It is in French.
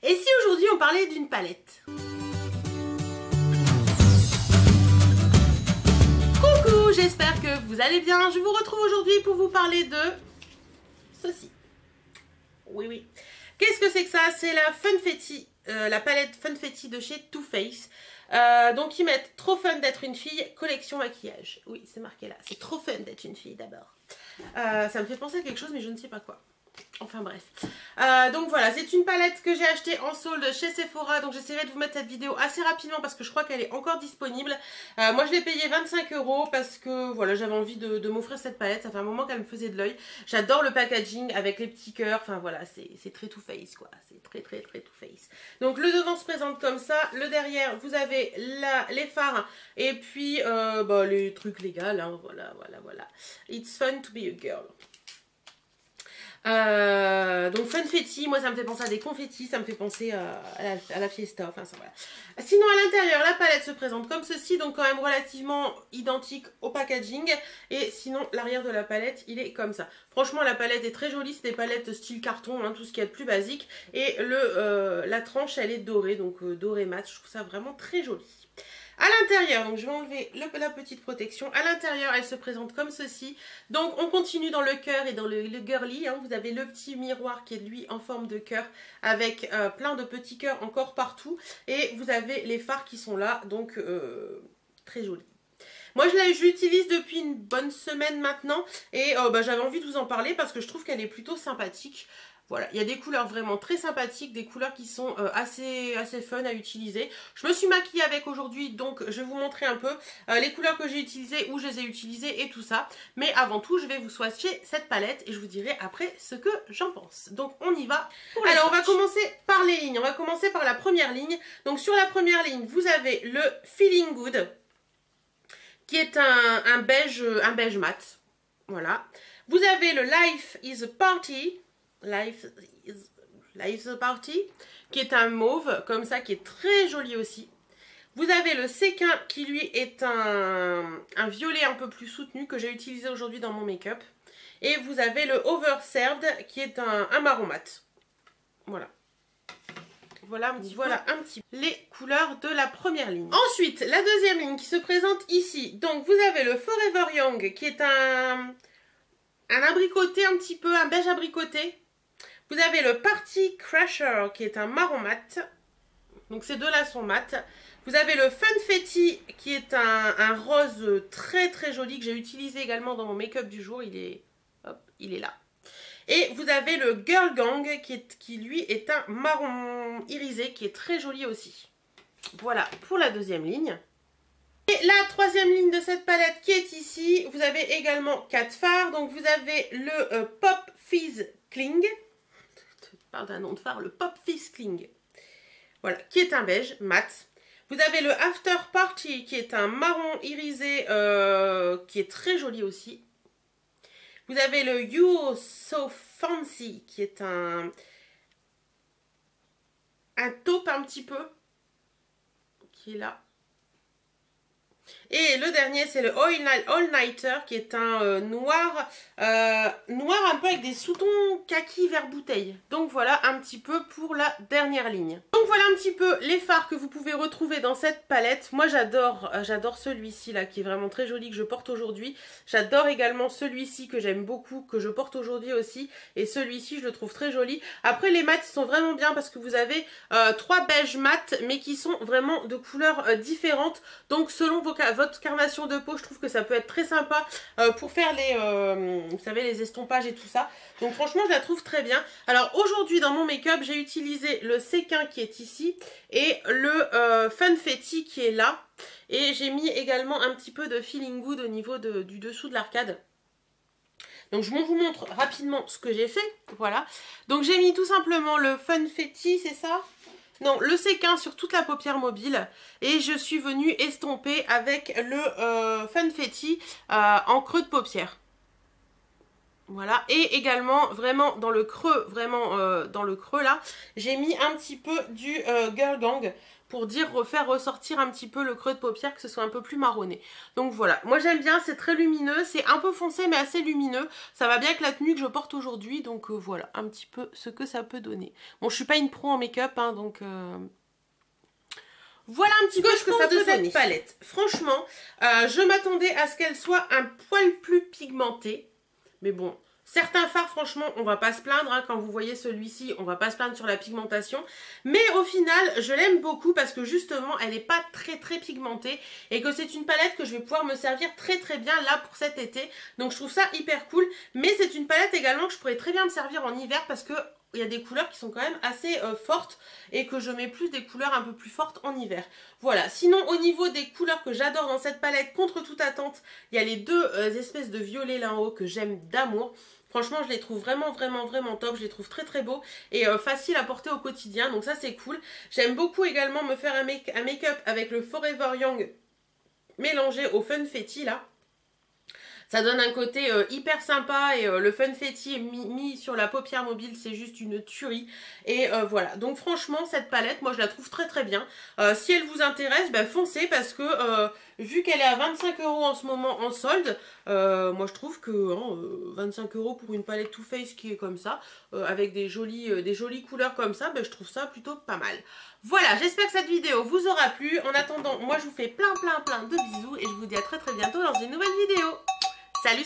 Et si aujourd'hui on parlait d'une palette? Coucou, j'espère que vous allez bien. Je vous retrouve aujourd'hui pour vous parler de ceci. Oui. Qu'est-ce que c'est que ça? C'est la Funfetti, la palette Funfetti de chez Too Faced. Donc ils mettent trop fun d'être une fille, collection maquillage. Oui, c'est marqué là. C'est trop fun d'être une fille d'abord. Ça me fait penser à quelque chose mais je ne sais pas quoi. Enfin bref. Donc voilà, c'est une palette que j'ai achetée en solde chez Sephora. Donc j'essaierai de vous mettre cette vidéo assez rapidement parce que je crois qu'elle est encore disponible. Moi je l'ai payée 25 € parce que voilà, j'avais envie de m'offrir cette palette. Ça fait un moment qu'elle me faisait de l'œil. J'adore le packaging avec les petits cœurs. Enfin voilà, c'est très Too Faced quoi. C'est très Too Faced. Donc le devant se présente comme ça. Le derrière, vous avez les fards et puis les trucs légaux. Hein. Voilà. It's fun to be a girl. Donc Funfetti, moi ça me fait penser à des confettis, ça me fait penser à la fiesta, enfin ça voilà. Sinon à l'intérieur, la palette se présente comme ceci, donc quand même relativement identique au packaging. Et sinon l'arrière de la palette, il est comme ça. Franchement la palette est très jolie, c'est des palettes style carton, hein, tout ce qui est de plus basique. Et la tranche elle est dorée, donc doré mat, je trouve ça vraiment très joli. À l'intérieur, donc je vais enlever la petite protection. À l'intérieur, elle se présente comme ceci. Donc on continue dans le cœur et dans le girly. Hein. Vous avez le petit miroir qui est lui en forme de cœur avec plein de petits cœurs encore partout. Et vous avez les fards qui sont là, donc très jolis. Moi je l'utilise depuis une bonne semaine maintenant et j'avais envie de vous en parler parce que je trouve qu'elle est plutôt sympathique. Voilà, il y a des couleurs vraiment très sympathiques, des couleurs qui sont assez fun à utiliser. Je me suis maquillée avec aujourd'hui, donc je vais vous montrer un peu les couleurs que j'ai utilisées, où je les ai utilisées et tout ça. Mais avant tout, je vais vous swatcher cette palette et je vous dirai après ce que j'en pense. Donc on y va. Alors on va commencer par les lignes, on va commencer par la première ligne. Donc sur la première ligne, vous avez le Feeling Good, qui est un beige mat. Voilà. Vous avez le Life is a Party. Life is a Party, qui est un mauve, comme ça, qui est très joli aussi. Vous avez le séquin, qui lui est un violet un peu plus soutenu, que j'ai utilisé aujourd'hui dans mon make-up. Et vous avez le Overserved, qui est un marron mat. Voilà. Voilà un petit peu les couleurs de la première ligne. Ensuite, la deuxième ligne qui se présente ici. Donc, vous avez le Forever Young, qui est un abricoté un petit peu, un beige abricoté. Vous avez le Party Crasher qui est un marron mat. Donc ces deux-là sont mat. Vous avez le Funfetti qui est un rose très joli que j'ai utilisé également dans mon make-up du jour. Il est là. Et vous avez le Girl Gang qui lui est un marron irisé qui est très joli aussi. Voilà pour la deuxième ligne. Et la troisième ligne de cette palette qui est ici, vous avez également 4 fards. Donc vous avez le Pop Fizz Cling. Parle d'un nom de phare, le Pop Fizz Cling. Voilà, qui est un beige mat. Vous avez le After Party qui est un marron irisé qui est très joli aussi. Vous avez le You're So Fancy qui est un taupe un petit peu qui est là. Et le dernier, c'est le All Nighter qui est un noir un peu avec des sous-tons kaki vert bouteille. Donc voilà un petit peu pour la dernière ligne. Donc voilà un petit peu les fards que vous pouvez retrouver dans cette palette. Moi j'adore celui-ci là qui est vraiment très joli que je porte aujourd'hui. J'adore également celui-ci que j'aime beaucoup, que je porte aujourd'hui aussi. Et celui-ci je le trouve très joli. Après les mats ils sont vraiment bien parce que vous avez 3 beiges mat mais qui sont vraiment de couleurs différentes. Donc selon votre carnation de peau, je trouve que ça peut être très sympa pour faire vous savez, les estompages et tout ça. Donc franchement, je la trouve très bien. Alors aujourd'hui, dans mon make-up, j'ai utilisé le séquin qui est ici et le Funfetti qui est là. Et j'ai mis également un petit peu de Feeling Good au niveau du dessous de l'arcade. Donc je vous montre rapidement ce que j'ai fait. Voilà. Donc j'ai mis tout simplement le Funfetti, c'est ça ? Non, le séquin sur toute la paupière mobile et je suis venue estomper avec le Funfetti en creux de paupière. Voilà, et également vraiment dans le creux, dans le creux là, j'ai mis un petit peu du Girl Gang pour faire ressortir un petit peu le creux de paupière, que ce soit un peu plus marronné. Donc voilà, moi j'aime bien, c'est très lumineux, c'est un peu foncé mais assez lumineux, ça va bien avec la tenue que je porte aujourd'hui, donc voilà, un petit peu ce que ça peut donner. Bon, je suis pas une pro en make-up, hein, donc... Voilà un petit peu ce que ça peut donner. Cette palette, franchement, je m'attendais à ce qu'elle soit un poil plus pigmentée. Mais bon, certains fards, franchement, on va pas se plaindre. Hein, quand vous voyez celui-ci, on va pas se plaindre sur la pigmentation. Mais au final, je l'aime beaucoup parce que justement, elle n'est pas très pigmentée. Et que c'est une palette que je vais pouvoir me servir très bien là pour cet été. Donc je trouve ça hyper cool. Mais c'est une palette également que je pourrais très bien me servir en hiver parce que... il y a des couleurs qui sont quand même assez fortes et que je mets plus des couleurs un peu plus fortes en hiver. Voilà, sinon au niveau des couleurs que j'adore dans cette palette, contre toute attente, il y a les deux espèces de violets là en haut que j'aime d'amour. Franchement, je les trouve vraiment top, je les trouve très beaux et faciles à porter au quotidien, donc ça c'est cool. J'aime beaucoup également me faire un make-up avec le Forever Young mélangé au Funfetti là. Ça donne un côté hyper sympa et le Funfetti mis sur la paupière mobile, c'est juste une tuerie. Et voilà, donc franchement, cette palette, moi je la trouve très bien. Si elle vous intéresse, bah, foncez parce que vu qu'elle est à 25 € en ce moment en solde, moi je trouve que 25 € pour une palette Too Faced qui est comme ça, avec des jolies couleurs comme ça, bah, je trouve ça plutôt pas mal. Voilà, j'espère que cette vidéo vous aura plu. En attendant, moi je vous fais plein de bisous et je vous dis à très bientôt dans une nouvelle vidéo. Salut